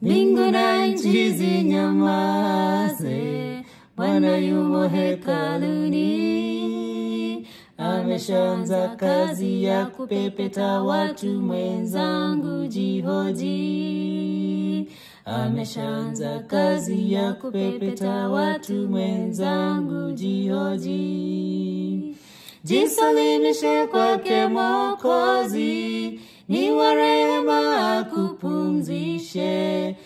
mbingu na nchi zinyamaze, Bwana yumo hekaluni. Ameshaanza kazi ya kupepeta watu, mwenzangu jihoji. Ameshaanza kazi ya kupepeta watu, mwenzangu jihoji. Jisalimishe kwake Mwokozi, ni wa rehema akupumzishe.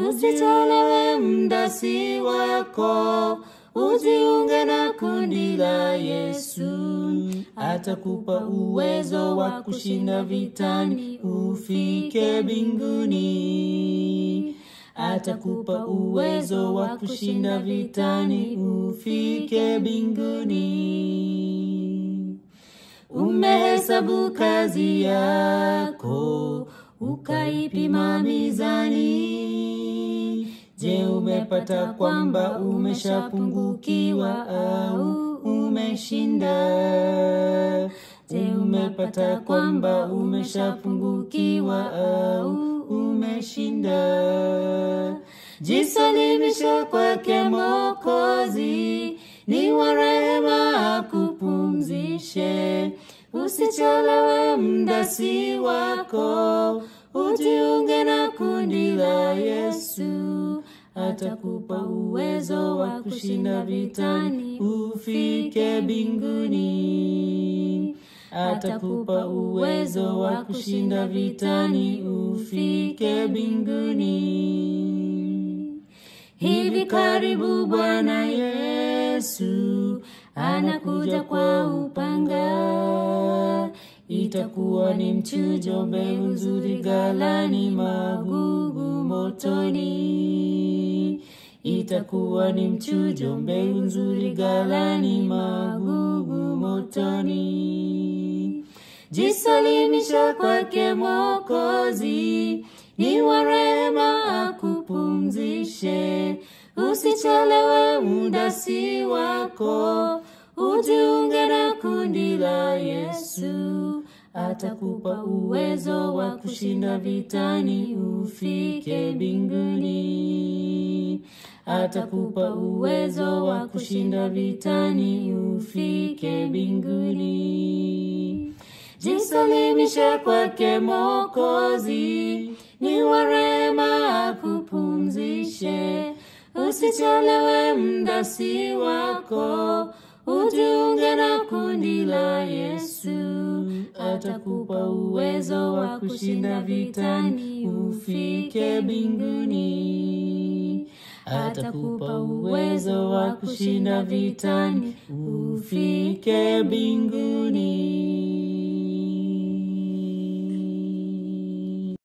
Usichelewe, muda si wako, ujiunge na kundi la Yesu. Atakupa uwezo wa kushinda vitani, ufike mbinguni. Atakupa uwezo wa kushinda vitani, ufike mbinguni. Umehesabu kazi yako, ukaipima mizani. Je, umepata kwamba umeshapungukiwa au umeshinda? Je, umepata kwamba umeshapungukiwa au umeshinda? Jisalimishe kwake Mwokozi, ni wa rehema akupumzishe. Usichelewe, muda si wako, ujiunge na kundi la Yesu. Atakupa uwezo wa kushinda vitani, ufike mbinguni. Atakupa uwezo wa kushinda vitani, ufike mbinguni. Hivi karibu Bwana Yesu anakuja kwa upanga. Itakuwa ni mchujo, mbegu nzuri ghalani, magugu motoni. Itakuwa ni mchujo, mbegu nzuri ghalani, magugu motoni. Jisalimisha kwake Mwokozi, ni wa rehema akupumzishe. Usichelewe, muda si wako, ujiunge na kundi la Yesu. Atakupa uwezo wa kushinda vitani, ufike mbinguni. Atakupa uwezo wa kushinda vitani, ufike mbinguni. Jisalimishe kwake Mwokozi, ni wa rehema akupumzishe. Usichelewe, muda si wako, ujiunge na kundi la Yesu. Atakupa uwezo wa kushinda vitani, ufike mbinguni. Atakupa uwezo wa kushinda vitani, ufike mbinguni.